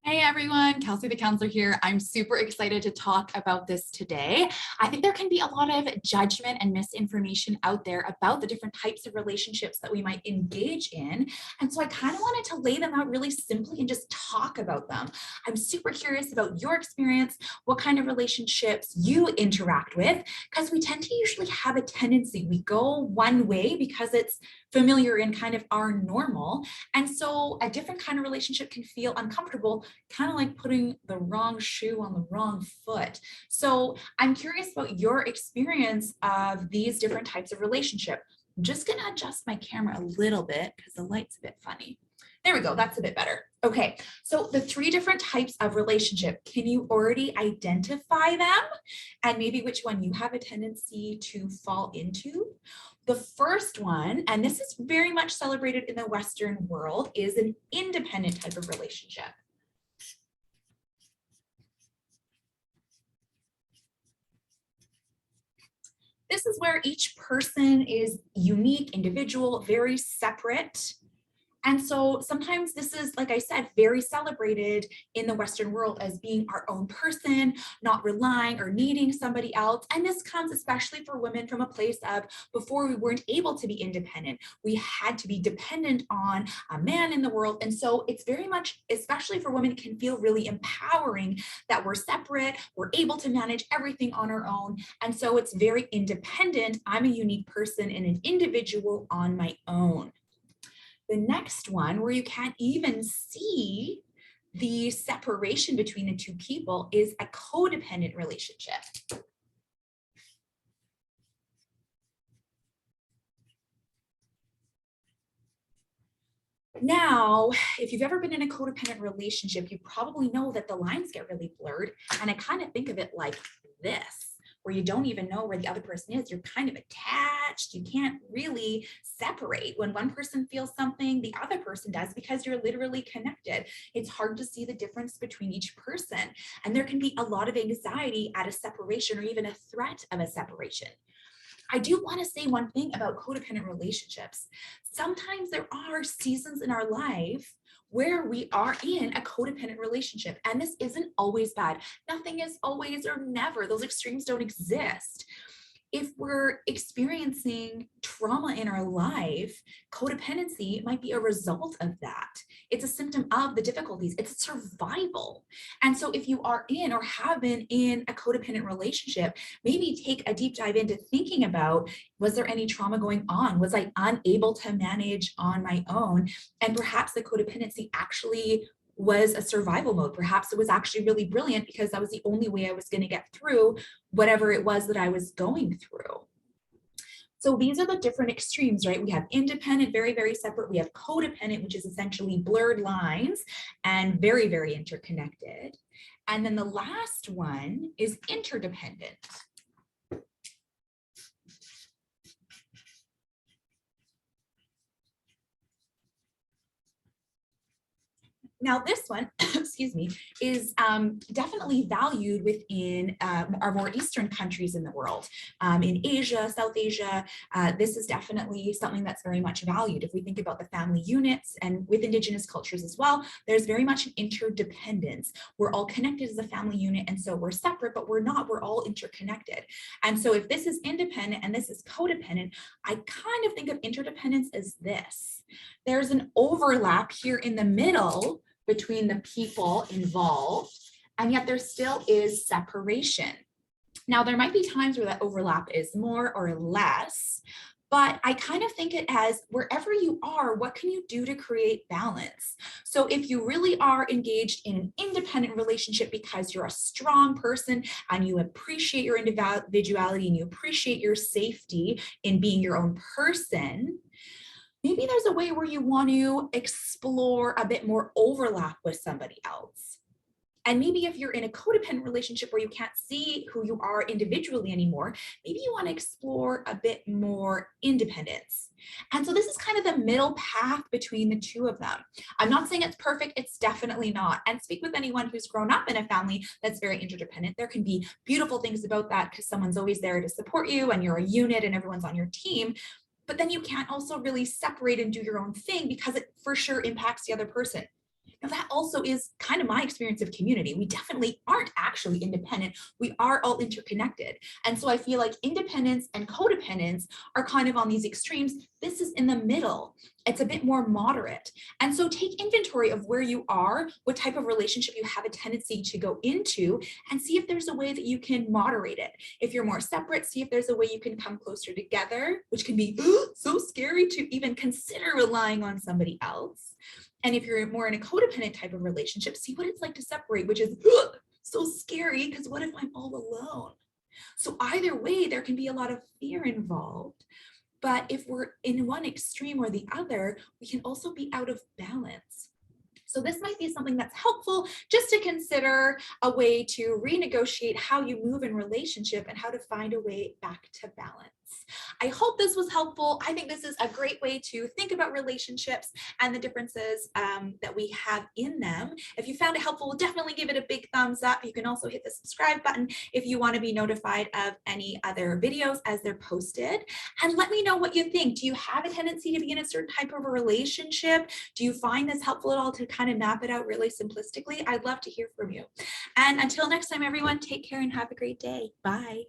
Hey everyone, Kelsey the Counsellor here. I'm super excited to talk about this today. I think there can be a lot of judgment and misinformation out there about the different types of relationships that we might engage in. And so I kind of wanted to lay them out really simply and just talk about them. I'm super curious about your experience, what kind of relationships you interact with, because we tend to usually have a tendency, we go one way because it's familiar and kind of our normal. And so a different kind of relationship can feel uncomfortable, kind of like putting the wrong shoe on the wrong foot. So I'm curious about your experience of these different types of relationship. I'm just going to adjust my camera a little bit because the light's a bit funny. There we go. That's a bit better. Okay, so the three different types of relationship, can you already identify them? And maybe which one you have a tendency to fall into? The first one, and this is very much celebrated in the Western world, is an independent type of relationship. This is where each person is unique, individual, very separate. And so sometimes this is, like I said, very celebrated in the Western world as being our own person, not relying or needing somebody else. And this comes especially for women from a place of before we weren't able to be independent. We had to be dependent on a man in the world. And so it's very much, especially for women, it can feel really empowering that we're separate, we're able to manage everything on our own. And so it's very independent. I'm a unique person and an individual on my own. The next one, where you can't even see the separation between the two people, is a codependent relationship. Now, if you've ever been in a codependent relationship, you probably know that the lines get really blurred. And I kind of think of it like this, where you don't even know where the other person is. You're kind of attached. You can't really separate. When one person feels something, the other person does, because you're literally connected. It's hard to see the difference between each person. And there can be a lot of anxiety at a separation or even a threat of a separation. I do want to say one thing about codependent relationships. Sometimes there are seasons in our life where we are in a codependent relationship, and this isn't always bad. Nothing is always or never. Those extremes don't exist. If we're experiencing trauma in our life, codependency might be a result of that. It's a symptom of the difficulties. It's survival. And so if you are in or have been in a codependent relationship, maybe take a deep dive into thinking about, was there any trauma going on? Was I unable to manage on my own? And perhaps the codependency actually was a survival mode. Perhaps it was actually really brilliant because that was the only way I was going to get through whatever it was that I was going through. So these are the different extremes, right? We have independent, very, very separate. We have codependent, which is essentially blurred lines and very, very interconnected. And then the last one is interdependent. Now this one, excuse me, is definitely valued within our more Eastern countries in the world. In Asia, South Asia, this is definitely something that's very much valued. If we think about the family units and with Indigenous cultures as well, there's very much an interdependence. We're all connected as a family unit, and so we're separate, but we're not, we're all interconnected. And so if this is independent and this is codependent, I kind of think of interdependence as this. There's an overlap here in the middle between the people involved, and yet there still is separation. Now, there might be times where that overlap is more or less, but I kind of think it as wherever you are, what can you do to create balance? So if you really are engaged in an independent relationship because you're a strong person and you appreciate your individuality and you appreciate your safety in being your own person, maybe there's a way where you want to explore a bit more overlap with somebody else. And maybe if you're in a codependent relationship where you can't see who you are individually anymore, maybe you want to explore a bit more independence. And so this is kind of the middle path between the two of them. I'm not saying it's perfect, it's definitely not. And speak with anyone who's grown up in a family that's very interdependent. There can be beautiful things about that because someone's always there to support you and you're a unit and everyone's on your team. But then you can't also really separate and do your own thing because it for sure impacts the other person. Now, that also is kind of my experience of community. We definitely aren't actually independent. We are all interconnected. And so I feel like independence and codependence are kind of on these extremes. This is in the middle. It's a bit more moderate. And so take inventory of where you are, what type of relationship you have a tendency to go into, and see if there's a way that you can moderate it. If you're more separate, see if there's a way you can come closer together, which can be so scary to even consider relying on somebody else. And if you're more in a codependent type of relationship, see what it's like to separate, which is so scary, because what if I'm all alone? So either way, there can be a lot of fear involved. But if we're in one extreme or the other, we can also be out of balance. So this might be something that's helpful just to consider a way to renegotiate how you move in relationship and how to find a way back to balance. I hope this was helpful. I think this is a great way to think about relationships and the differences that we have in them. If you found it helpful, definitely give it a big thumbs up. You can also hit the subscribe button if you want to be notified of any other videos as they're posted. And let me know what you think. Do you have a tendency to be in a certain type of a relationship? Do you find this helpful at all to kind of map it out really simplistically? I'd love to hear from you. And until next time, everyone, take care and have a great day. Bye.